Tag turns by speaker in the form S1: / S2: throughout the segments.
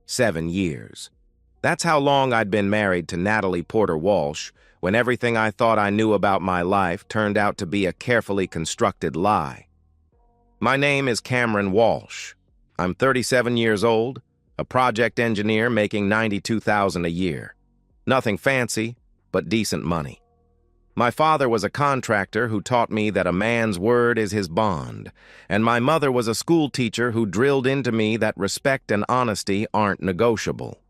S1: 7 years. That's how long I'd been married to Natalie Porter Walsh, when everything I thought I knew about my life turned out to be a carefully constructed lie. My name is Cameron Walsh. I'm 37 years old, a project engineer making $92,000 a year. Nothing fancy, but decent money. My father was a contractor who taught me that a man's word is his bond, and my mother was a school teacher who drilled into me that respect and honesty aren't negotiable.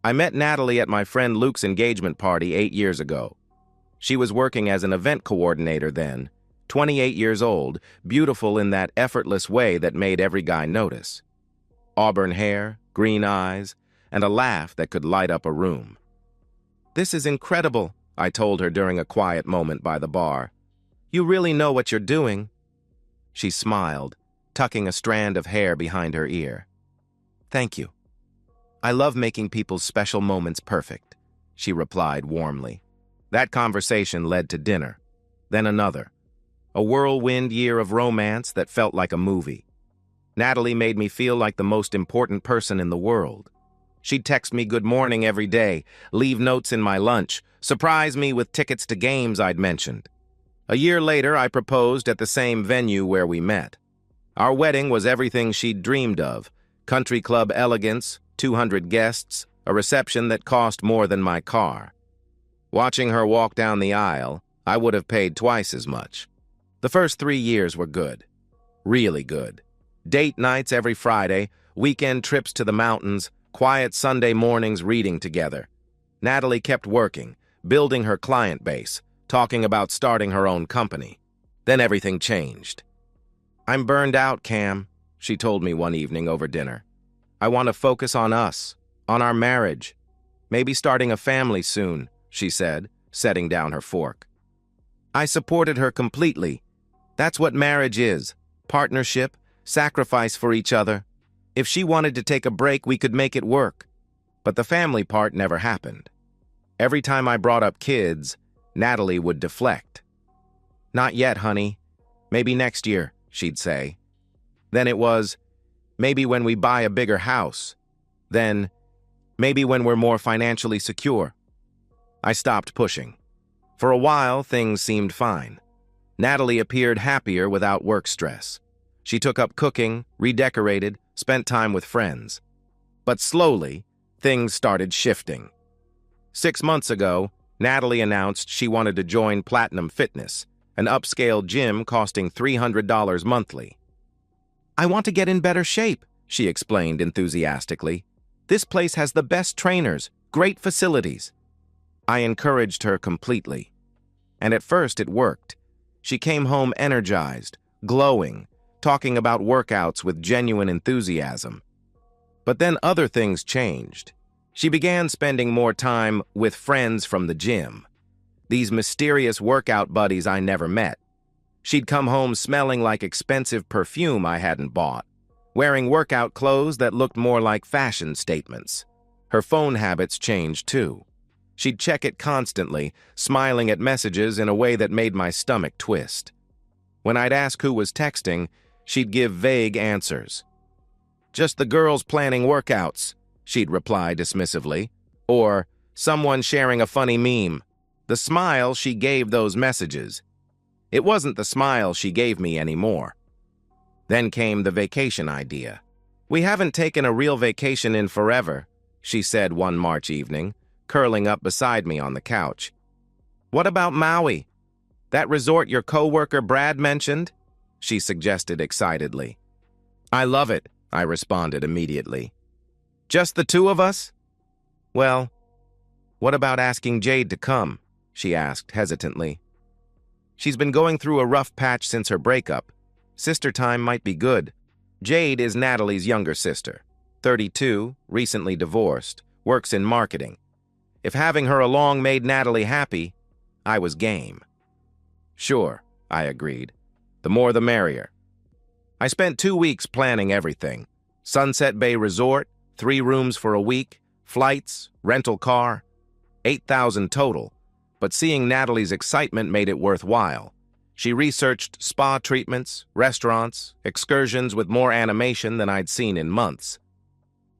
S1: I met Natalie at my friend Luke's engagement party 8 years ago. She was working as an event coordinator then, 28 years old, beautiful in that effortless way that made every guy notice. Auburn hair, green eyes, and a laugh that could light up a room. "This is incredible," I told her during a quiet moment by the bar. "You really know what you're doing." She smiled, tucking a strand of hair behind her ear. "Thank you. I love making people's special moments perfect," she replied warmly. That conversation led to dinner, then another. A whirlwind year of romance that felt like a movie. Natalie made me feel like the most important person in the world. She'd text me good morning every day, leave notes in my lunch, surprise me with tickets to games I'd mentioned. A year later, I proposed at the same venue where we met. Our wedding was everything she'd dreamed of: country club elegance, 200 guests, a reception that cost more than my car. Watching her walk down the aisle, I would have paid twice as much. The first 3 years were good. Really good. Date nights every Friday, weekend trips to the mountains, quiet Sunday mornings reading together. Natalie kept working, building her client base, talking about starting her own company. Then everything changed. "I'm burned out, Cam," she told me one evening over dinner. "I want to focus on us, on our marriage. Maybe starting a family soon," she said, setting down her fork. I supported her completely. That's what marriage is: partnership, sacrifice for each other. If she wanted to take a break, we could make it work. But the family part never happened. Every time I brought up kids, Natalie would deflect. "Not yet, honey. Maybe next year," she'd say. Then it was, "Maybe when we buy a bigger house." Then, "Maybe when we're more financially secure." I stopped pushing. For a while, things seemed fine. Natalie appeared happier without work stress. She took up cooking, redecorated, spent time with friends. But slowly, things started shifting. 6 months ago, Natalie announced she wanted to join Platinum Fitness, an upscale gym costing $300 monthly. "I want to get in better shape," she explained enthusiastically. "This place has the best trainers, great facilities." I encouraged her completely. And at first it worked. She came home energized, glowing, talking about workouts with genuine enthusiasm. But then other things changed. She began spending more time with friends from the gym. These mysterious workout buddies I never met. She'd come home smelling like expensive perfume I hadn't bought, wearing workout clothes that looked more like fashion statements. Her phone habits changed too. She'd check it constantly, smiling at messages in a way that made my stomach twist. When I'd ask who was texting, she'd give vague answers. "Just the girls planning workouts," she'd reply dismissively. Or, "Someone sharing a funny meme." The smile she gave those messages. It wasn't the smile she gave me anymore. Then came the vacation idea. "We haven't taken a real vacation in forever," she said one March evening, curling up beside me on the couch. "What about Maui? That resort your coworker Brad mentioned?" she suggested excitedly. "I love it," I responded immediately. "Just the two of us?" "Well, what about asking Jade to come?" she asked hesitantly. "She's been going through a rough patch since her breakup. Sister time might be good." Jade is Natalie's younger sister, 32, recently divorced, works in marketing. If having her along made Natalie happy, I was game. "Sure," I agreed. "The more the merrier." I spent 2 weeks planning everything. Sunset Bay Resort, 3 rooms for a week, flights, rental car, $8,000 total. But seeing Natalie's excitement made it worthwhile. She researched spa treatments, restaurants, excursions with more animation than I'd seen in months.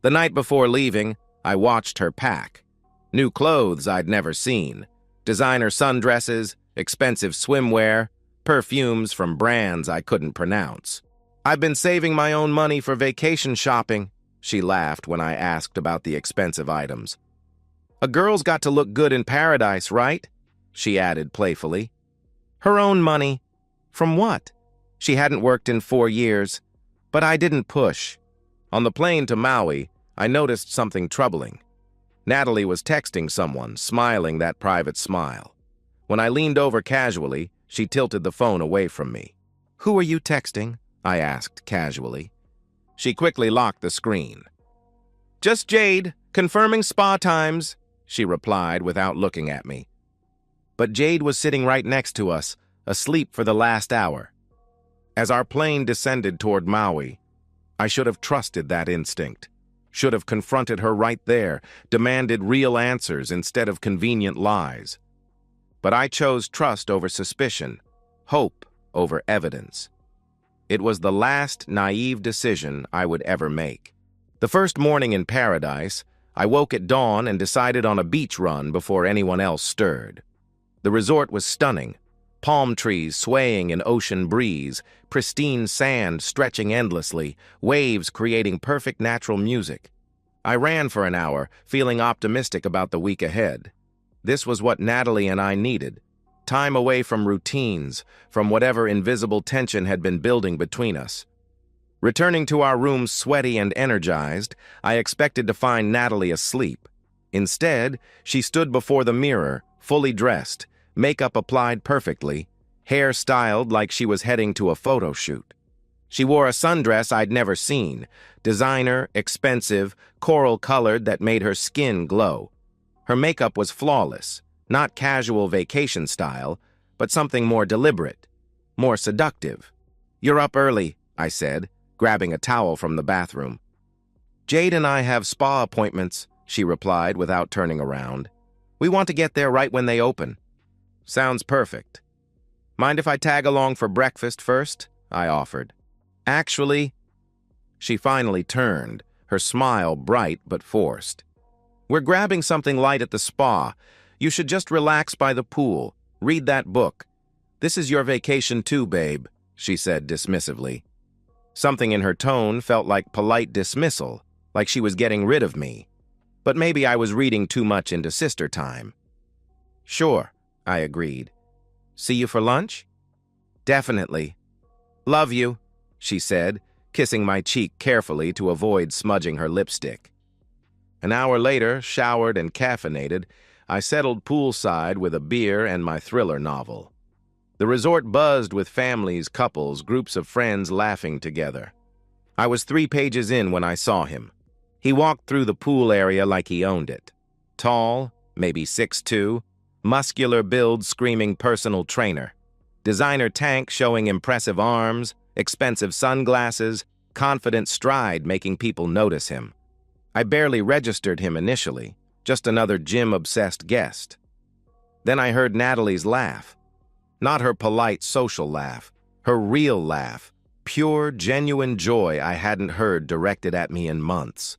S1: The night before leaving, I watched her pack. New clothes I'd never seen, designer sundresses, expensive swimwear, perfumes from brands I couldn't pronounce. "I've been saving my own money for vacation shopping," she laughed when I asked about the expensive items. "A girl's got to look good in paradise, right?" she added playfully. Her own money. From what? She hadn't worked in 4 years, but I didn't push. On the plane to Maui, I noticed something troubling. Natalie was texting someone, smiling that private smile. When I leaned over casually, she tilted the phone away from me. "Who are you texting?" I asked casually. She quickly locked the screen. "Just Jade, confirming spa times," she replied without looking at me. But Jade was sitting right next to us, asleep for the last hour. As our plane descended toward Maui, I should have trusted that instinct, should have confronted her right there, demanded real answers instead of convenient lies. But I chose trust over suspicion, hope over evidence. It was the last naive decision I would ever make. The first morning in paradise, I woke at dawn and decided on a beach run before anyone else stirred. The resort was stunning. Palm trees swaying in ocean breeze, pristine sand stretching endlessly, waves creating perfect natural music. I ran for an hour, feeling optimistic about the week ahead. This was what Natalie and I needed. Time away from routines, from whatever invisible tension had been building between us. Returning to our rooms sweaty and energized, I expected to find Natalie asleep. Instead, she stood before the mirror, fully dressed, makeup applied perfectly, hair styled like she was heading to a photo shoot. She wore a sundress I'd never seen, designer, expensive, coral-colored that made her skin glow. Her makeup was flawless, not casual vacation style, but something more deliberate, more seductive. "You're up early," I said, grabbing a towel from the bathroom. "Jade and I have spa appointments," she replied without turning around. "We want to get there right when they open." "Sounds perfect." "Mind if I tag along for breakfast first?" I offered. "Actually," she finally turned, her smile bright but forced. "We're grabbing something light at the spa. You should just relax by the pool, read that book. This is your vacation too, babe," she said dismissively. Something in her tone felt like polite dismissal, like she was getting rid of me. But maybe I was reading too much into sister time. "Sure," I agreed. "See you for lunch?" "Definitely." "Love you," she said, kissing my cheek carefully to avoid smudging her lipstick. An hour later, showered and caffeinated, I settled poolside with a beer and my thriller novel. The resort buzzed with families, couples, groups of friends laughing together. I was 3 pages in when I saw him. He walked through the pool area like he owned it. Tall, maybe 6'2", muscular build screaming personal trainer. Designer tank showing impressive arms, expensive sunglasses, confident stride making people notice him. I barely registered him initially, just another gym-obsessed guest. Then I heard Natalie's laugh. Not her polite social laugh, her real laugh, pure, genuine joy I hadn't heard directed at me in months.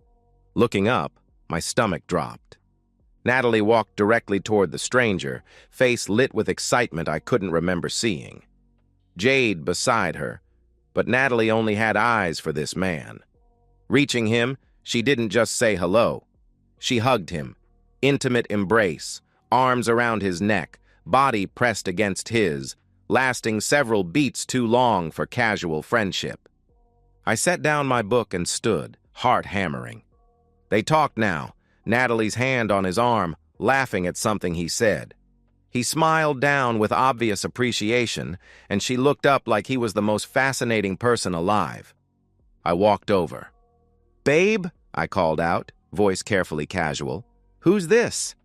S1: Looking up, my stomach dropped. Natalie walked directly toward the stranger, face lit with excitement I couldn't remember seeing. Jade beside her, but Natalie only had eyes for this man. Reaching him, she didn't just say hello. She hugged him. Intimate embrace, arms around his neck, body pressed against his, lasting several beats too long for casual friendship. I set down my book and stood, heart hammering. They talked now, Natalie's hand on his arm, laughing at something he said. He smiled down with obvious appreciation, and she looked up like he was the most fascinating person alive. I walked over. "Babe," I called out, voice carefully casual. "Who's this?"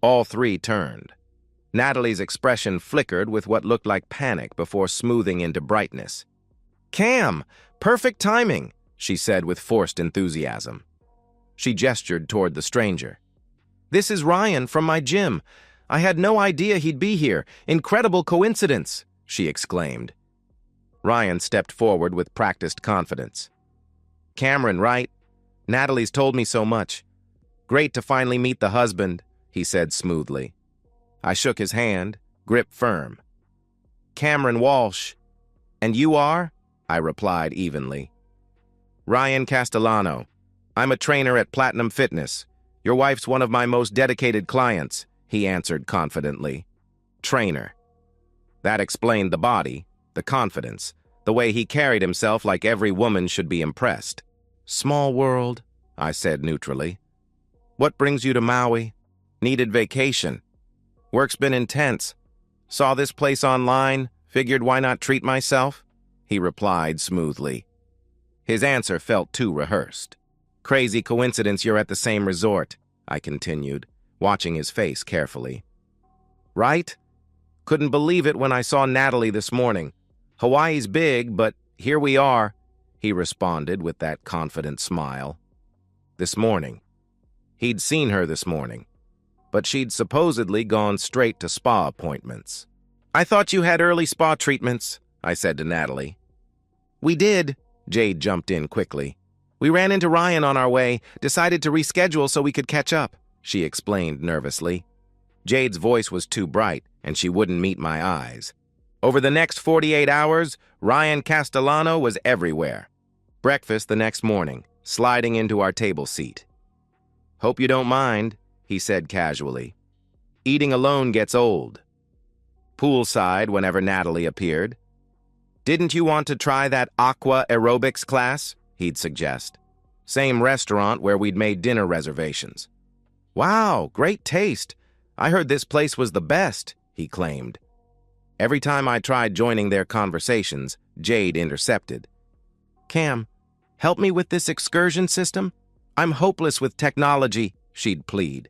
S1: All 3 turned. Natalie's expression flickered with what looked like panic before smoothing into brightness. "Cam, perfect timing," she said with forced enthusiasm. She gestured toward the stranger. "This is Ryan from my gym. I had no idea he'd be here. Incredible coincidence," she exclaimed. Ryan stepped forward with practiced confidence. "Cameron, right? Natalie's told me so much. Great to finally meet the husband, he said smoothly. I shook his hand, grip firm. Cameron Walsh. And you are? I replied evenly. Ryan Castellano. I'm a trainer at Platinum Fitness. Your wife's one of my most dedicated clients, he answered confidently. Trainer. That explained the body, the confidence, the way he carried himself like every woman should be impressed. Small world, I said neutrally. What brings you to Maui? Needed vacation. Work's been intense. Saw this place online, figured why not treat myself? He replied smoothly. His answer felt too rehearsed. Crazy coincidence you're at the same resort, I continued, watching his face carefully. Right? Couldn't believe it when I saw Natalie this morning. Hawaii's big, but here we are, he responded with that confident smile. This morning. He'd seen her this morning, but she'd supposedly gone straight to spa appointments. I thought you had early spa treatments, I said to Natalie. We did, Jade jumped in quickly. We ran into Ryan on our way, decided to reschedule so we could catch up, she explained nervously. Jade's voice was too bright, and she wouldn't meet my eyes. Over the next 48 hours, Ryan Castellano was everywhere. Breakfast the next morning, sliding into our table seat. Hope you don't mind, he said casually. Eating alone gets old. Poolside whenever Natalie appeared. Didn't you want to try that aqua aerobics class? He'd suggest. Same restaurant where we'd made dinner reservations. Wow, great taste. I heard this place was the best, he claimed. Every time I tried joining their conversations, Jade intercepted. Cam, help me with this excursion system? I'm hopeless with technology, she'd plead.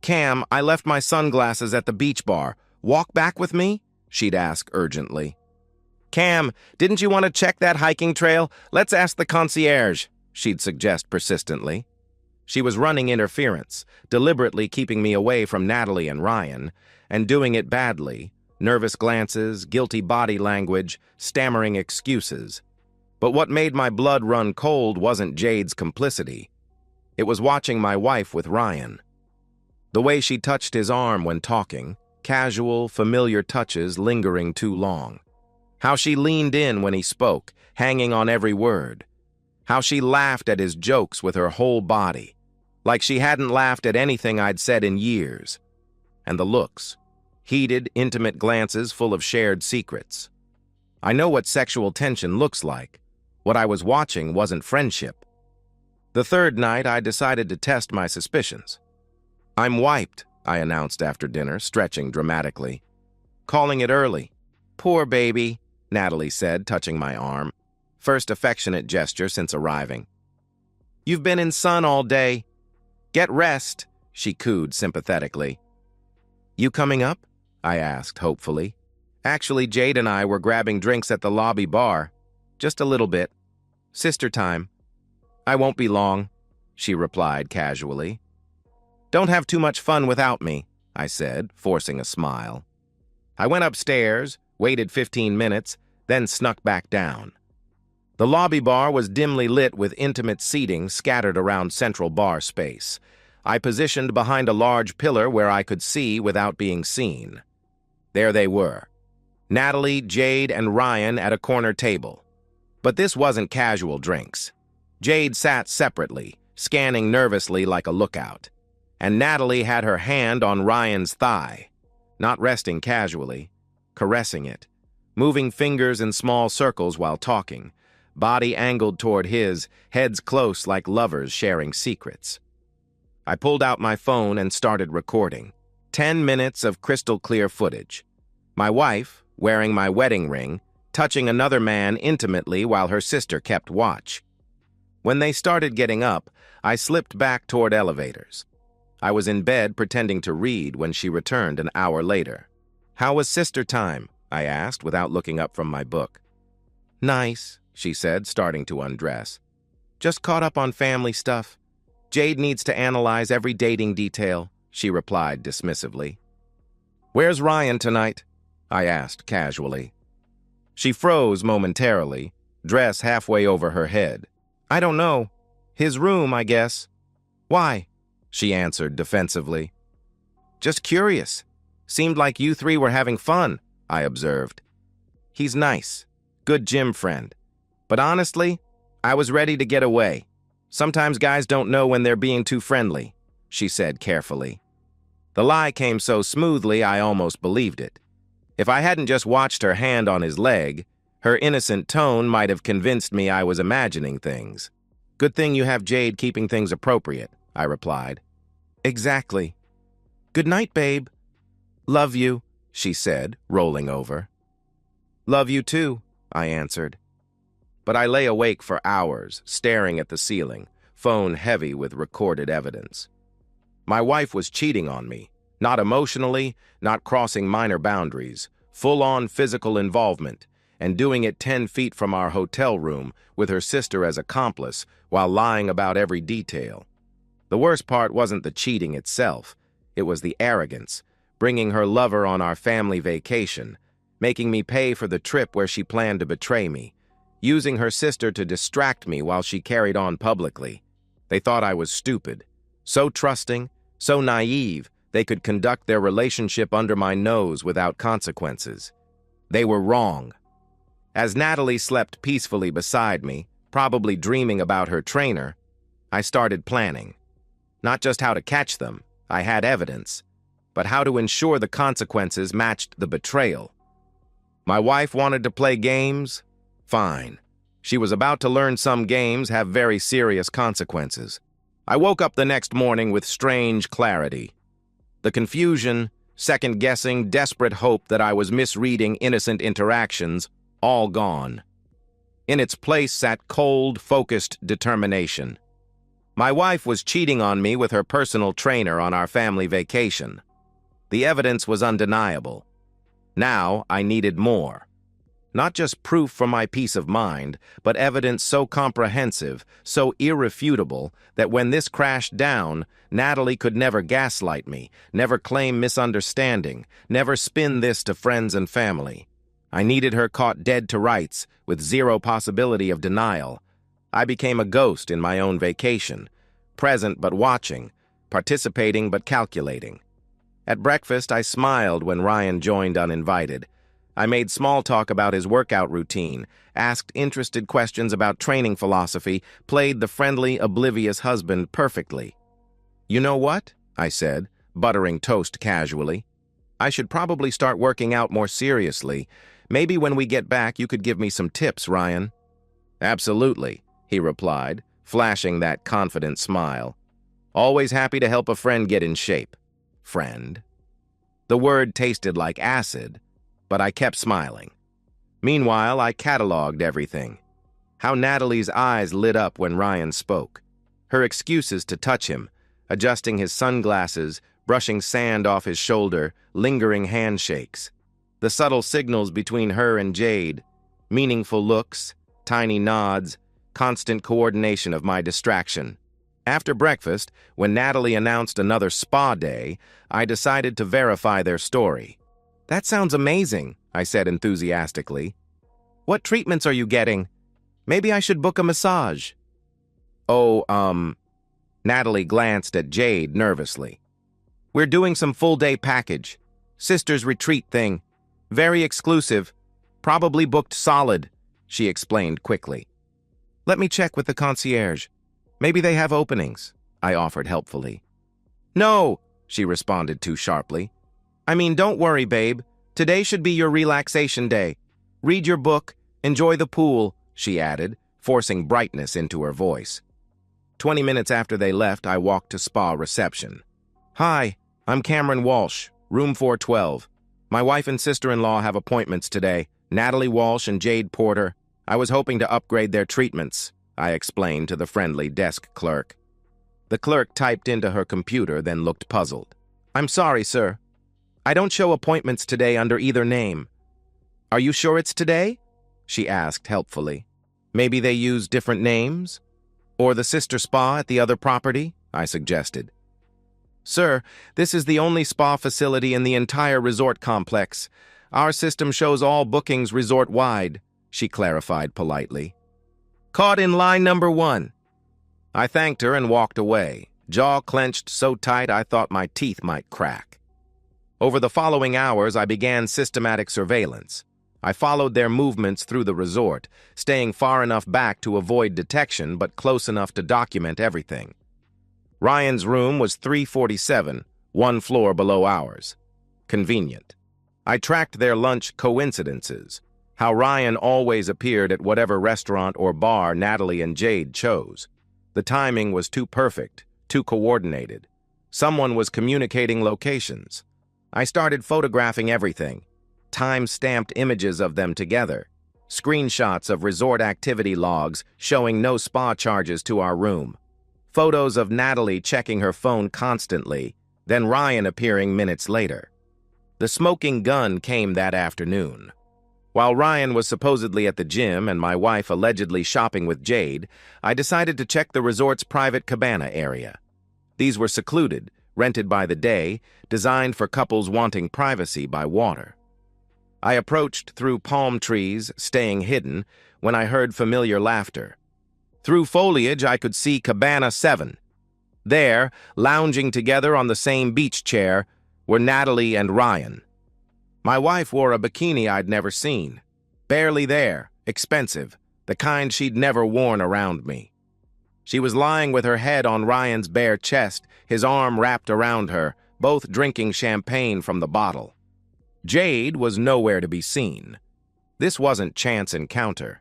S1: Cam, I left my sunglasses at the beach bar. Walk back with me? She'd ask urgently. Cam, didn't you want to check that hiking trail? Let's ask the concierge, she'd suggest persistently. She was running interference, deliberately keeping me away from Natalie and Ryan, and doing it badly. Nervous glances, guilty body language, stammering excuses. But what made my blood run cold wasn't Jade's complicity. It was watching my wife with Ryan. The way she touched his arm when talking, casual, familiar touches lingering too long. How she leaned in when he spoke, hanging on every word. How she laughed at his jokes with her whole body, like she hadn't laughed at anything I'd said in years. And the looks, heated, intimate glances full of shared secrets. I know what sexual tension looks like. What I was watching wasn't friendship. The third night, I decided to test my suspicions. I'm wiped, I announced after dinner, stretching dramatically. Calling it early. Poor baby, Natalie said, touching my arm. First affectionate gesture since arriving. You've been in sun all day. Get rest, she cooed sympathetically. You coming up? I asked hopefully. Actually, Jade and I were grabbing drinks at the lobby bar. Just a little bit. Sister time. I won't be long, she replied casually. Don't have too much fun without me, I said, forcing a smile. I went upstairs, waited 15 minutes, then snuck back down. The lobby bar was dimly lit with intimate seating scattered around central bar space. I positioned behind a large pillar where I could see without being seen. There they were. Natalie, Jade, and Ryan at a corner table. But this wasn't casual drinks. Jade sat separately, scanning nervously like a lookout. And Natalie had her hand on Ryan's thigh, not resting casually, caressing it, moving fingers in small circles while talking, body angled toward his, heads close like lovers sharing secrets. I pulled out my phone and started recording. 10 minutes of crystal-clear footage. My wife, wearing my wedding ring, touching another man intimately while her sister kept watch. When they started getting up, I slipped back toward elevators. I was in bed pretending to read when she returned an hour later. How was sister time? I asked without looking up from my book. Nice, she said, starting to undress. Just caught up on family stuff. Jade needs to analyze every dating detail, she replied dismissively. Where's Ryan tonight? I asked casually. She froze momentarily, dress halfway over her head. I don't know. His room, I guess. Why? She answered defensively. Just curious. Seemed like you three were having fun, I observed. He's nice. Good gym friend. But honestly, I was ready to get away. Sometimes guys don't know when they're being too friendly, she said carefully. The lie came so smoothly I almost believed it. If I hadn't just watched her hand on his leg, her innocent tone might have convinced me I was imagining things. Good thing you have Jade keeping things appropriate, I replied. Exactly. Good night, babe. Love you, she said, rolling over. Love you too, I answered. But I lay awake for hours, staring at the ceiling, phone heavy with recorded evidence. My wife was cheating on me, not emotionally, not crossing minor boundaries, full-on physical involvement, and doing it 10 feet from our hotel room with her sister as accomplice while lying about every detail. The worst part wasn't the cheating itself, it was the arrogance, bringing her lover on our family vacation, making me pay for the trip where she planned to betray me, using her sister to distract me while she carried on publicly. They thought I was stupid, so trusting, so naive, they could conduct their relationship under my nose without consequences. They were wrong. As Natalie slept peacefully beside me, probably dreaming about her trainer, I started planning. Not just how to catch them, I had evidence, but how to ensure the consequences matched the betrayal. My wife wanted to play games? Fine. She was about to learn some games have very serious consequences. I woke up the next morning with strange clarity. The confusion, second-guessing, desperate hope that I was misreading innocent interactions, all gone. In its place sat cold, focused determination. My wife was cheating on me with her personal trainer on our family vacation. The evidence was undeniable. Now I needed more. Not just proof for my peace of mind, but evidence so comprehensive, so irrefutable, that when this crashed down, Natalie could never gaslight me, never claim misunderstanding, never spin this to friends and family. I needed her caught dead to rights, with zero possibility of denial. I became a ghost in my own vacation, present but watching, participating but calculating. At breakfast, I smiled when Ryan joined uninvited. I made small talk about his workout routine, asked interested questions about training philosophy, played the friendly, oblivious husband perfectly. You know what? I said, buttering toast casually. I should probably start working out more seriously. Maybe when we get back, you could give me some tips, Ryan. Absolutely, he replied, flashing that confident smile. Always happy to help a friend get in shape. Friend. The word tasted like acid, but I kept smiling. Meanwhile, I cataloged everything. How Natalie's eyes lit up when Ryan spoke. Her excuses to touch him, adjusting his sunglasses, brushing sand off his shoulder, lingering handshakes. The subtle signals between her and Jade, meaningful looks, tiny nods, constant coordination of my distraction. After breakfast, when Natalie announced another spa day, I decided to verify their story. That sounds amazing, I said enthusiastically. What treatments are you getting? Maybe I should book a massage. Natalie glanced at Jade nervously. We're doing some full-day package. Sister's retreat thing. Very exclusive. Probably booked solid, she explained quickly. Let me check with the concierge. Maybe they have openings, I offered helpfully. No, she responded too sharply. I mean, don't worry, babe. Today should be your relaxation day. Read your book, enjoy the pool, she added, forcing brightness into her voice. 20 minutes after they left, I walked to spa reception. Hi, I'm Cameron Walsh, room 412. My wife and sister-in-law have appointments today, Natalie Walsh and Jade Porter. I was hoping to upgrade their treatments, I explained to the friendly desk clerk. The clerk typed into her computer, then looked puzzled. I'm sorry, sir. I don't show appointments today under either name. Are you sure it's today? She asked helpfully. Maybe they use different names? Or the sister spa at the other property? I suggested. Sir, this is the only spa facility in the entire resort complex. Our system shows all bookings resort-wide, she clarified politely. Caught in line number 1. I thanked her and walked away, jaw clenched so tight I thought my teeth might crack. Over the following hours, I began systematic surveillance. I followed their movements through the resort, staying far enough back to avoid detection but close enough to document everything. Ryan's room was 347, one floor below ours. Convenient. I tracked their lunch coincidences, how Ryan always appeared at whatever restaurant or bar Natalie and Jade chose. The timing was too perfect, too coordinated. Someone was communicating locations. I started photographing everything, time-stamped images of them together, screenshots of resort activity logs showing no spa charges to our room, photos of Natalie checking her phone constantly, then Ryan appearing minutes later. The smoking gun came that afternoon. While Ryan was supposedly at the gym and my wife allegedly shopping with Jade, I decided to check the resort's private cabana area. These were secluded, rented by the day, designed for couples wanting privacy by water. I approached through palm trees, staying hidden, when I heard familiar laughter. Through foliage, I could see Cabana 7. There, lounging together on the same beach chair, were Natalie and Ryan. My wife wore a bikini I'd never seen. Barely there, expensive, the kind she'd never worn around me. She was lying with her head on Ryan's bare chest, his arm wrapped around her, both drinking champagne from the bottle. Jade was nowhere to be seen. This wasn't chance encounter.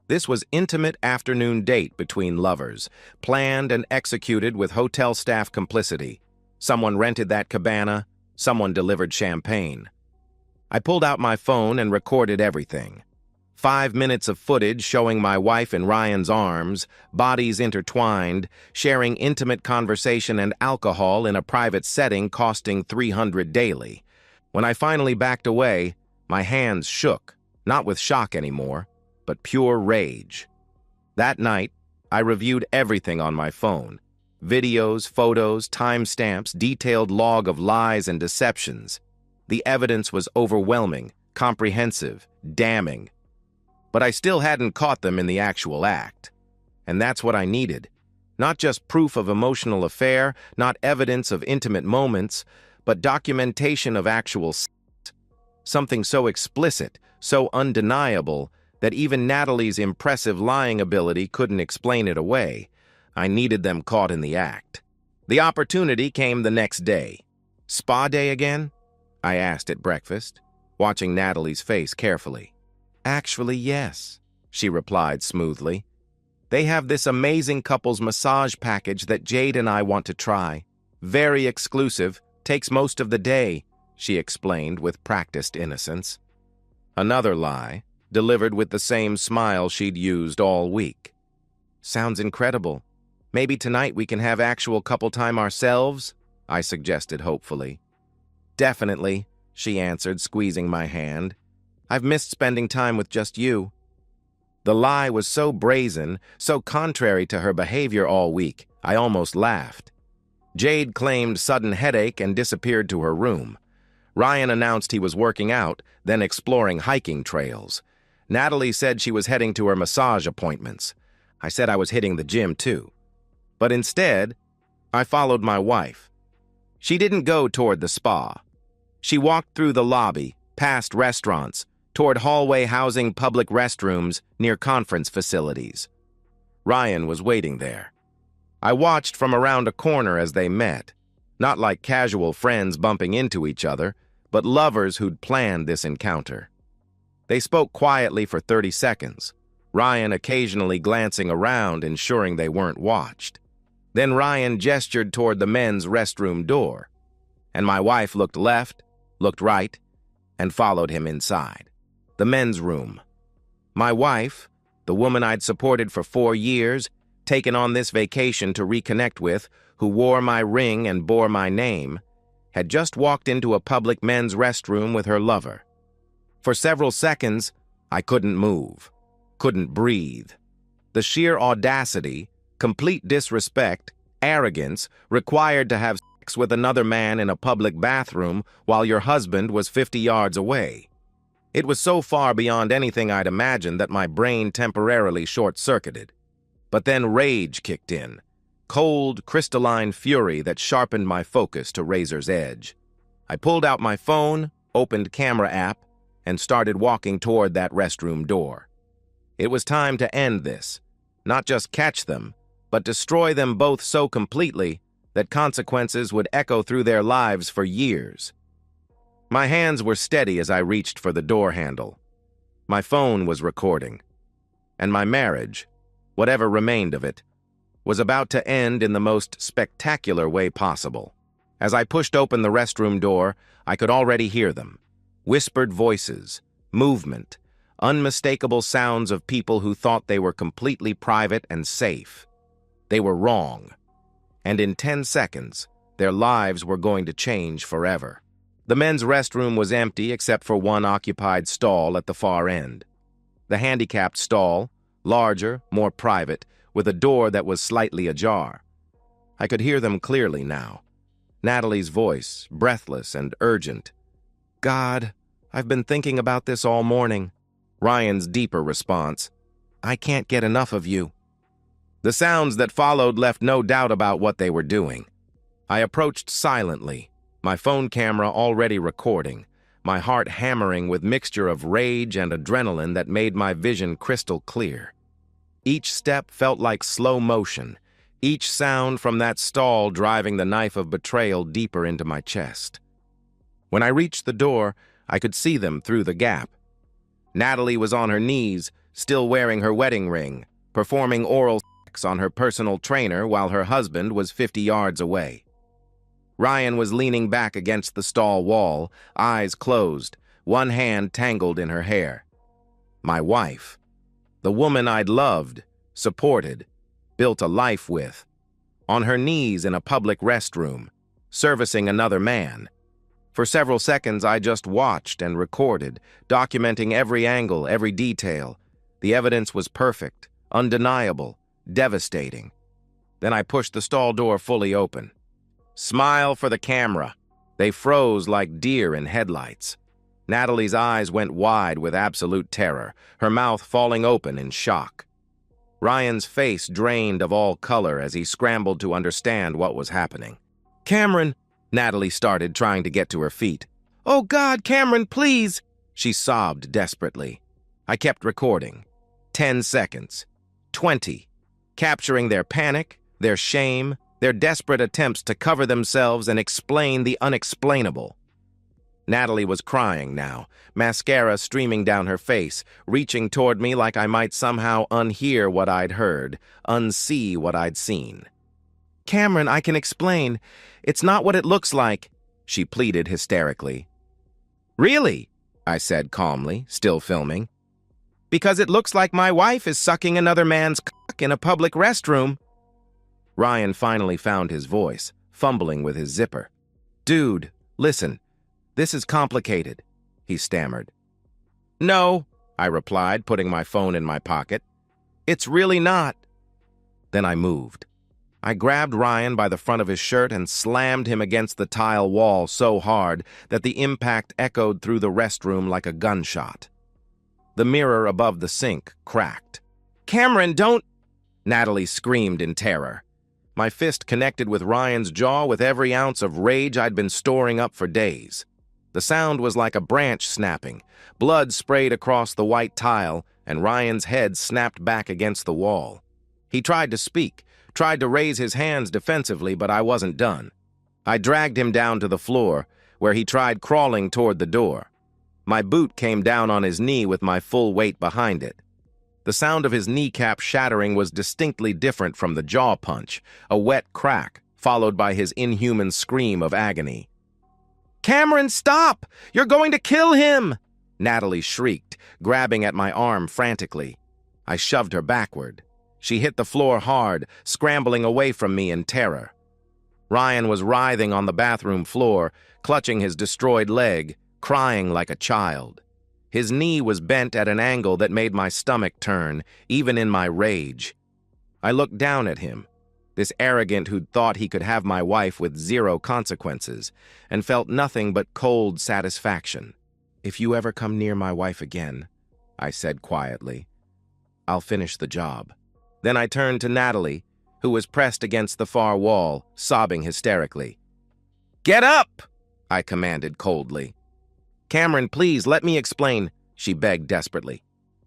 S1: This was intimate afternoon date between lovers, planned and executed with hotel staff complicity. Someone rented that cabana, someone delivered champagne. I pulled out my phone and recorded everything. 5 minutes of footage showing my wife in Ryan's arms, bodies intertwined, sharing intimate conversation and alcohol in a private setting costing $300 daily. When I finally backed away, my hands shook, not with shock anymore, but pure rage. That night, I reviewed everything on my phone. Videos, photos, timestamps, detailed log of lies and deceptions. The evidence was overwhelming, comprehensive, damning. But I still hadn't caught them in the actual act. And that's what I needed. Not just proof of emotional affair, not evidence of intimate moments, but documentation of actual something so explicit, so undeniable, that even Natalie's impressive lying ability couldn't explain it away. I needed them caught in the act. The opportunity came the next day. Spa day again? I asked at breakfast, watching Natalie's face carefully. Actually, yes, she replied smoothly. They have this amazing couples massage package that Jade and I want to try. Very exclusive, takes most of the day, she explained with practiced innocence. Another lie, delivered with the same smile she'd used all week. Sounds incredible. Maybe tonight we can have actual couple time ourselves? I suggested hopefully. Definitely, she answered, squeezing my hand. I've missed spending time with just you. The lie was so brazen, so contrary to her behavior all week, I almost laughed. Jade claimed sudden headache and disappeared to her room. Ryan announced he was working out, then exploring hiking trails. Natalie said she was heading to her massage appointments. I said I was hitting the gym too. But instead, I followed my wife. She didn't go toward the spa. She walked through the lobby, past restaurants, toward hallway housing public restrooms near conference facilities. Ryan was waiting there. I watched from around a corner as they met, not like casual friends bumping into each other, but lovers who'd planned this encounter. They spoke quietly for 30 seconds, Ryan occasionally glancing around, ensuring they weren't watched. Then Ryan gestured toward the men's restroom door, and my wife looked left, looked right, and followed him inside. The men's room. My wife, the woman I'd supported for 4 years, taken on this vacation to reconnect with, who wore my ring and bore my name, had just walked into a public men's restroom with her lover. For several seconds, I couldn't move, couldn't breathe. The sheer audacity, complete disrespect, arrogance required to have sex with another man in a public bathroom while your husband was 50 yards away. It was so far beyond anything I'd imagined that my brain temporarily short-circuited. But then rage kicked in, cold, crystalline fury that sharpened my focus to razor's edge. I pulled out my phone, opened camera app, and started walking toward that restroom door. It was time to end this, not just catch them, but destroy them both so completely that consequences would echo through their lives for years. My hands were steady as I reached for the door handle. My phone was recording, and my marriage, whatever remained of it, was about to end in the most spectacular way possible. As I pushed open the restroom door, I could already hear them. Whispered voices, movement, unmistakable sounds of people who thought they were completely private and safe. They were wrong. And in 10 seconds, their lives were going to change forever. The men's restroom was empty except for one occupied stall at the far end. The handicapped stall, larger, more private, with a door that was slightly ajar. I could hear them clearly now. Natalie's voice, breathless and urgent. "God, I've been thinking about this all morning." Ryan's deeper response, "I can't get enough of you." The sounds that followed left no doubt about what they were doing. I approached silently, my phone camera already recording, my heart hammering with mixture of rage and adrenaline that made my vision crystal clear. Each step felt like slow motion, each sound from that stall driving the knife of betrayal deeper into my chest. When I reached the door, I could see them through the gap. Natalie was on her knees, still wearing her wedding ring, performing oral sex on her personal trainer while her husband was 50 yards away. Ryan was leaning back against the stall wall, eyes closed, one hand tangled in her hair. My wife, the woman I'd loved, supported, built a life with, on her knees in a public restroom, servicing another man. For several seconds, I just watched and recorded, documenting every angle, every detail. The evidence was perfect, undeniable, devastating. Then I pushed the stall door fully open. Smile for the camera. They froze like deer in headlights. Natalie's eyes went wide with absolute terror, her mouth falling open in shock. Ryan's face drained of all color as he scrambled to understand what was happening. "Cameron," Natalie started, trying to get to her feet. "Oh God, Cameron, please!" she sobbed desperately. I kept recording. 10 seconds. 20. Capturing their panic, their shame, their desperate attempts to cover themselves and explain the unexplainable. Natalie was crying now, mascara streaming down her face, reaching toward me like I might somehow unhear what I'd heard, unsee what I'd seen. "Cameron, I can explain. It's not what it looks like," she pleaded hysterically. "Really?" I said calmly, still filming. "Because it looks like my wife is sucking another man's cock in a public restroom." Ryan finally found his voice, fumbling with his zipper. "Dude, listen. This is complicated," he stammered. "No," I replied, putting my phone in my pocket. "It's really not." Then I moved. I grabbed Ryan by the front of his shirt and slammed him against the tile wall so hard that the impact echoed through the restroom like a gunshot. The mirror above the sink cracked. "Cameron, don't—" Natalie screamed in terror. My fist connected with Ryan's jaw with every ounce of rage I'd been storing up for days. The sound was like a branch snapping. Blood sprayed across the white tile, and Ryan's head snapped back against the wall. He tried to speak, tried to raise his hands defensively, but I wasn't done. I dragged him down to the floor, where he tried crawling toward the door. My boot came down on his knee with my full weight behind it. The sound of his kneecap shattering was distinctly different from the jaw punch, a wet crack, followed by his inhuman scream of agony. "Cameron, stop! You're going to kill him!" Natalie shrieked, grabbing at my arm frantically. I shoved her backward. She hit the floor hard, scrambling away from me in terror. Ryan was writhing on the bathroom floor, clutching his destroyed leg, crying like a child. His knee was bent at an angle that made my stomach turn, even in my rage. I looked down at him, this arrogant who'd thought he could have my wife with zero consequences, and felt nothing but cold satisfaction. "If you ever come near my wife again," I said quietly, "I'll finish the job." Then I turned to Natalie. who was pressed against the far wall, sobbing hysterically. "Get up!" I commanded coldly. "Cameron, please, let me explain," she begged desperately.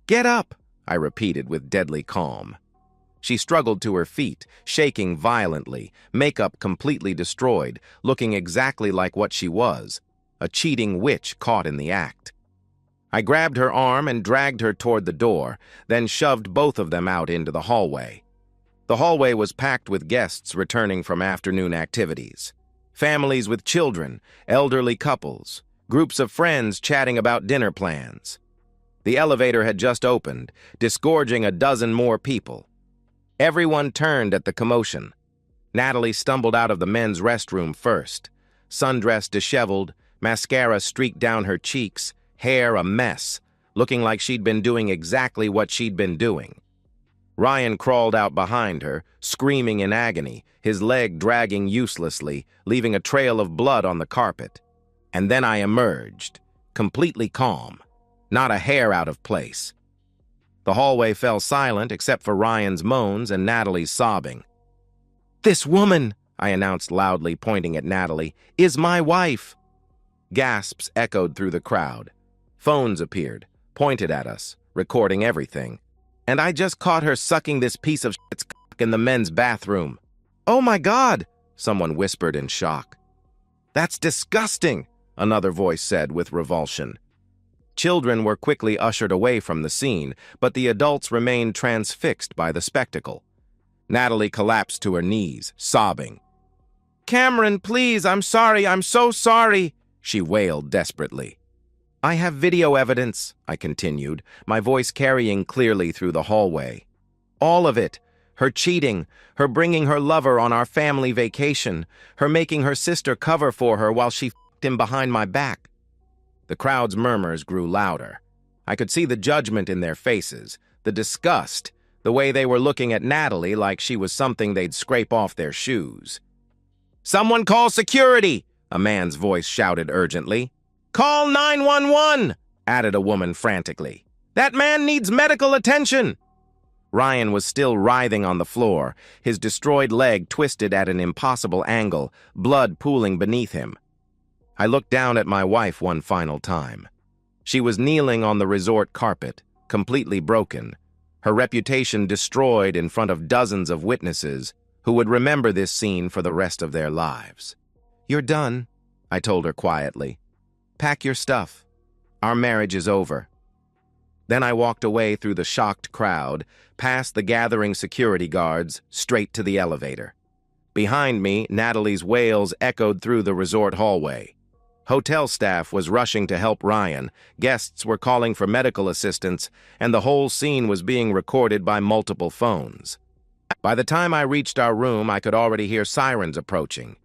S1: "Get up!" I repeated with deadly calm. She struggled to her feet, shaking violently, makeup completely destroyed, looking exactly like what she was, a cheating witch caught in the act. I grabbed her arm and dragged her toward the door, then shoved both of them out into the hallway. The hallway was packed with guests returning from afternoon activities. Families with children, elderly couples, groups of friends chatting about dinner plans. The elevator had just opened, disgorging a dozen more people. Everyone turned at the commotion. Natalie stumbled out of the men's restroom first. Sundress disheveled, mascara streaked down her cheeks, hair a mess, looking like she'd been doing exactly what she'd been doing. Ryan crawled out behind her, screaming in agony, his leg dragging uselessly, leaving a trail of blood on the carpet. And then I emerged, completely calm, not a hair out of place. The hallway fell silent except for Ryan's moans and Natalie's sobbing. "This woman," I announced loudly, pointing at Natalie, "is my wife." Gasps echoed through the crowd. Phones appeared, pointed at us, recording everything. "And I just caught her sucking this piece of shit's cock in the men's bathroom." "Oh my God," someone whispered in shock. "That's disgusting," another voice said with revulsion. Children were quickly ushered away from the scene, but the adults remained transfixed by the spectacle. Natalie collapsed to her knees, sobbing. "Cameron, please, I'm sorry, I'm so sorry," she wailed desperately. "I have video evidence," I continued, my voice carrying clearly through the hallway. "All of it. Her cheating, her bringing her lover on our family vacation, her making her sister cover for her while she f***ed him behind my back." The crowd's murmurs grew louder. I could see the judgment in their faces, the disgust, the way they were looking at Natalie like she was something they'd scrape off their shoes. "Someone call security!" a man's voice shouted urgently. "Call 911!" added a woman frantically. "That man needs medical attention!" Ryan was still writhing on the floor, his destroyed leg twisted at an impossible angle, blood pooling beneath him. I looked down at my wife one final time. She was kneeling on the resort carpet, completely broken, her reputation destroyed in front of dozens of witnesses who would remember this scene for the rest of their lives. "You're done," I told her quietly. "Pack your stuff. Our marriage is over." Then I walked away through the shocked crowd, past the gathering security guards, straight to the elevator. Behind me, Natalie's wails echoed through the resort hallway. Hotel staff was rushing to help Ryan, guests were calling for medical assistance, and the whole scene was being recorded by multiple phones. By the time I reached our room, I could already hear sirens approaching.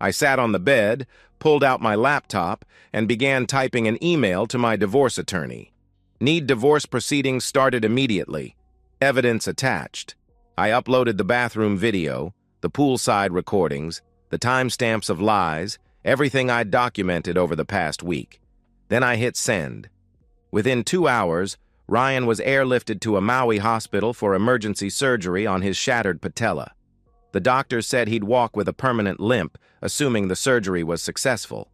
S1: I sat on the bed, pulled out my laptop, and began typing an email to my divorce attorney. Need divorce proceedings started immediately. Evidence attached. I uploaded the bathroom video, the poolside recordings, the timestamps of lies, everything I'd documented over the past week. Then I hit send. Within 2 hours, Ryan was airlifted to a Maui hospital for emergency surgery on his shattered patella. The doctors said he'd walk with a permanent limp, assuming the surgery was successful.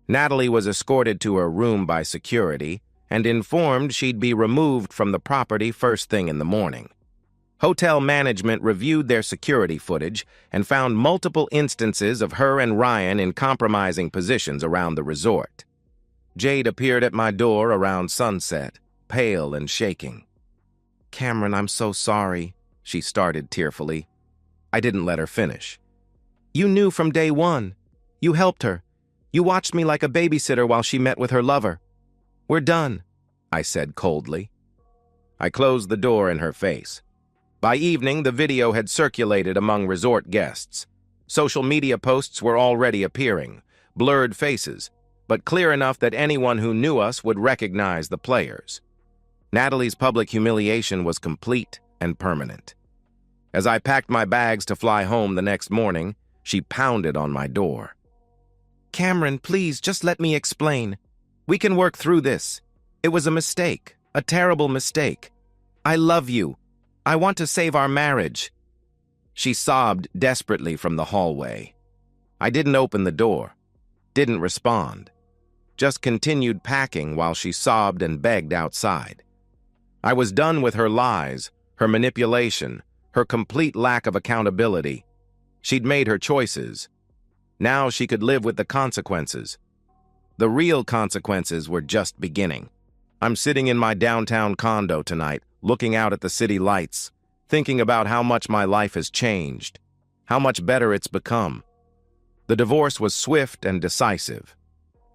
S1: Natalie was escorted to her room by security and informed she'd be removed from the property first thing in the morning. Hotel management reviewed their security footage and found multiple instances of her and Ryan in compromising positions around the resort. Jade appeared at my door around sunset, pale and shaking. "Cameron, I'm so sorry," she started tearfully. I didn't let her finish. "You knew from day one. You helped her. You watched me like a babysitter while she met with her lover. We're done," I said coldly. I closed the door in her face. By evening, the video had circulated among resort guests. Social media posts were already appearing, blurred faces, but clear enough that anyone who knew us would recognize the players. Natalie's public humiliation was complete and permanent. As I packed my bags to fly home the next morning, she pounded on my door. "Cameron, please, just let me explain. We can work through this. It was a mistake, a terrible mistake. I love you. I want to save our marriage." She sobbed desperately from the hallway. I didn't open the door, didn't respond, just continued packing while she sobbed and begged outside. I was done with her lies, her manipulation, her complete lack of accountability. She'd made her choices. Now she could live with the consequences. The real consequences were just beginning. I'm sitting in my downtown condo tonight, looking out at the city lights, thinking about how much my life has changed, how much better it's become. The divorce was swift and decisive.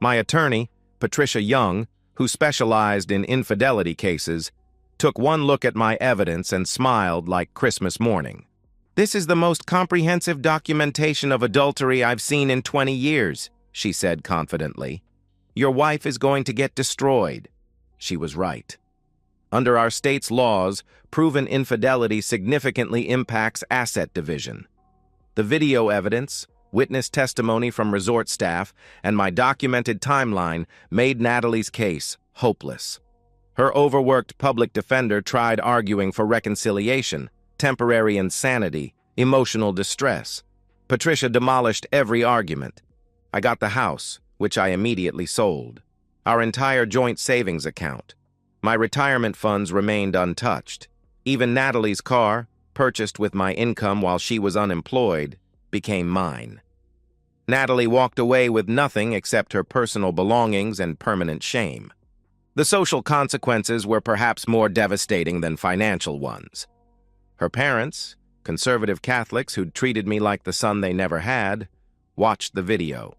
S1: My attorney, Patricia Young, who specialized in infidelity cases, took one look at my evidence and smiled like Christmas morning. "This is the most comprehensive documentation of adultery I've seen in 20 years, she said confidently. "Your wife is going to get destroyed." She was right. Under our state's laws, proven infidelity significantly impacts asset division. The video evidence, witness testimony from resort staff, and my documented timeline made Natalie's case hopeless. Her overworked public defender tried arguing for reconciliation, temporary insanity, emotional distress. Patricia demolished every argument. I got the house, which I immediately sold. Our entire joint savings account. My retirement funds remained untouched. Even Natalie's car, purchased with my income while she was unemployed, became mine. Natalie walked away with nothing except her personal belongings and permanent shame. The social consequences were perhaps more devastating than financial ones. Her parents, conservative Catholics who'd treated me like the son they never had, watched the video.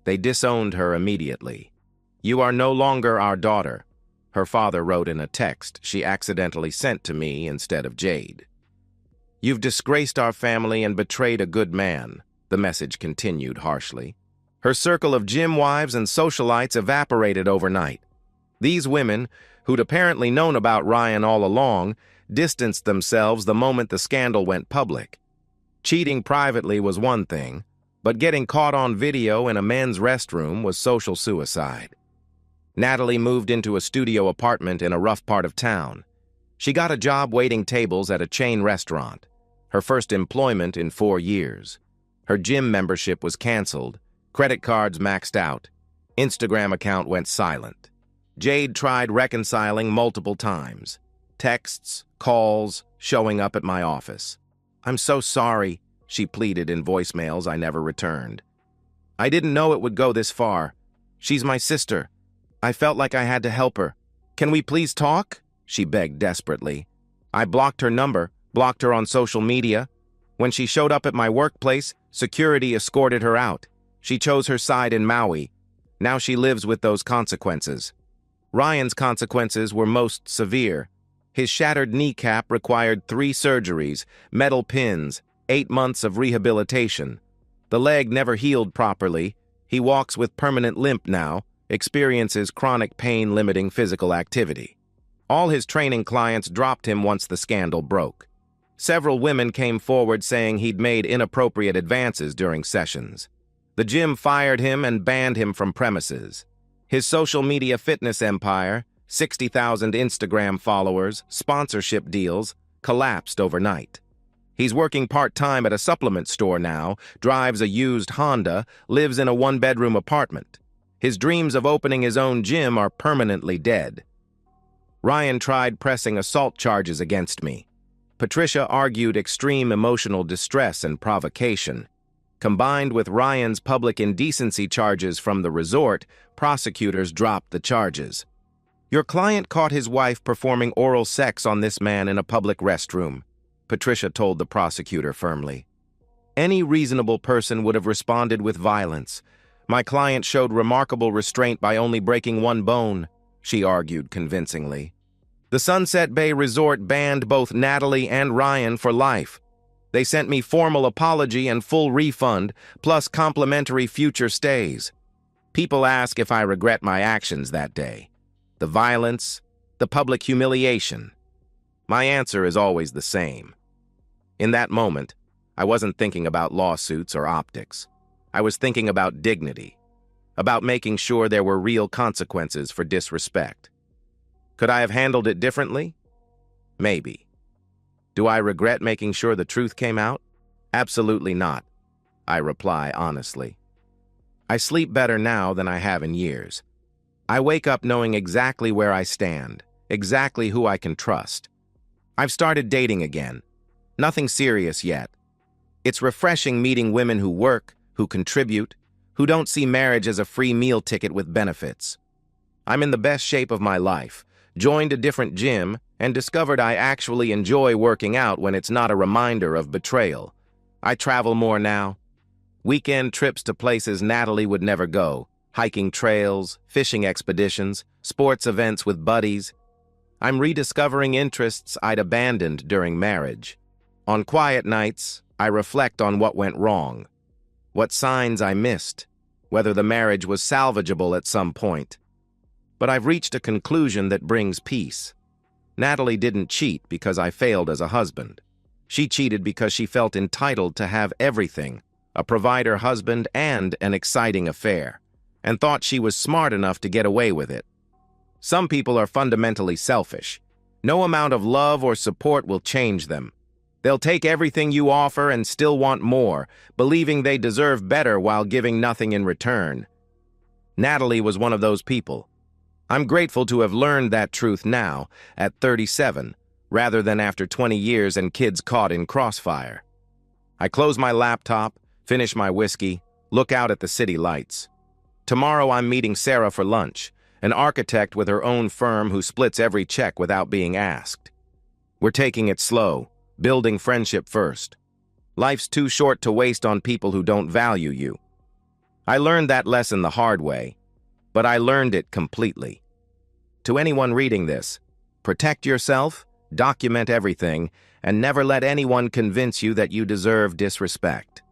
S1: They disowned her immediately. "You are no longer our daughter," her father wrote in a text she accidentally sent to me instead of Jade. "You've disgraced our family and betrayed a good man," the message continued harshly. Her circle of gym wives and socialites evaporated overnight. These women, who'd apparently known about Ryan all along, distanced themselves the moment the scandal went public. Cheating privately was one thing, but getting caught on video in a men's restroom was social suicide. Natalie moved into a studio apartment in a rough part of town. She got a job waiting tables at a chain restaurant, her first employment in 4 years. Her gym membership was canceled, credit cards maxed out, Instagram account went silent. Jade tried reconciling multiple times. Texts, calls, showing up at my office. "I'm so sorry," she pleaded in voicemails I never returned. "I didn't know it would go this far. She's my sister. I felt like I had to help her. Can we please talk?" she begged desperately. I blocked her number, blocked her on social media. When she showed up at my workplace, security escorted her out. She chose her side in Maui. Now she lives with those consequences. Ryan's consequences were most severe. His shattered kneecap required 3 surgeries, metal pins, 8 months of rehabilitation. The leg never healed properly. He walks with permanent limp now, experiences chronic pain-limiting physical activity. All his training clients dropped him once the scandal broke. Several women came forward saying he'd made inappropriate advances during sessions. The gym fired him and banned him from premises. His social media fitness empire, 60,000 Instagram followers, sponsorship deals, collapsed overnight. He's working part-time at a supplement store now, drives a used Honda, lives in a 1-bedroom apartment. His dreams of opening his own gym are permanently dead. Ryan tried pressing assault charges against me. Patricia argued extreme emotional distress and provocation. Combined with Ryan's public indecency charges from the resort, prosecutors dropped the charges. "Your client caught his wife performing oral sex on this man in a public restroom," Patricia told the prosecutor firmly. "Any reasonable person would have responded with violence. My client showed remarkable restraint by only breaking 1 bone," she argued convincingly. "The Sunset Bay Resort banned both Natalie and Ryan for life. They sent me formal apology and full refund, plus complimentary future stays. People ask if I regret my actions that day. The violence, the public humiliation. My answer is always the same. In that moment, I wasn't thinking about lawsuits or optics. I was thinking about dignity, about making sure there were real consequences for disrespect. Could I have handled it differently? Maybe. Do I regret making sure the truth came out? Absolutely not, I reply honestly. I sleep better now than I have in years. I wake up knowing exactly where I stand, exactly who I can trust. I've started dating again. Nothing serious yet. It's refreshing meeting women who work, who contribute, who don't see marriage as a free meal ticket with benefits. I'm in the best shape of my life, joined a different gym, and discovered I actually enjoy working out when it's not a reminder of betrayal. I travel more now. Weekend trips to places Natalie would never go, hiking trails, fishing expeditions, sports events with buddies. I'm rediscovering interests I'd abandoned during marriage. On quiet nights, I reflect on what went wrong, what signs I missed, whether the marriage was salvageable at some point. But I've reached a conclusion that brings peace. Natalie didn't cheat because I failed as a husband. She cheated because she felt entitled to have everything, a provider husband and an exciting affair, and thought she was smart enough to get away with it. Some people are fundamentally selfish. No amount of love or support will change them. They'll take everything you offer and still want more, believing they deserve better while giving nothing in return. Natalie was one of those people. I'm grateful to have learned that truth now, at 37, rather than after 20 years and kids caught in crossfire. I close my laptop, finish my whiskey, look out at the city lights. Tomorrow I'm meeting Sarah for lunch, an architect with her own firm who splits every check without being asked. We're taking it slow, building friendship first. Life's too short to waste on people who don't value you. I learned that lesson the hard way, but I learned it completely. To anyone reading this, protect yourself, document everything, and never let anyone convince you that you deserve disrespect.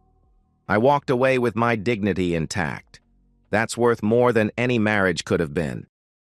S1: I walked away with my dignity intact. That's worth more than any marriage could have been.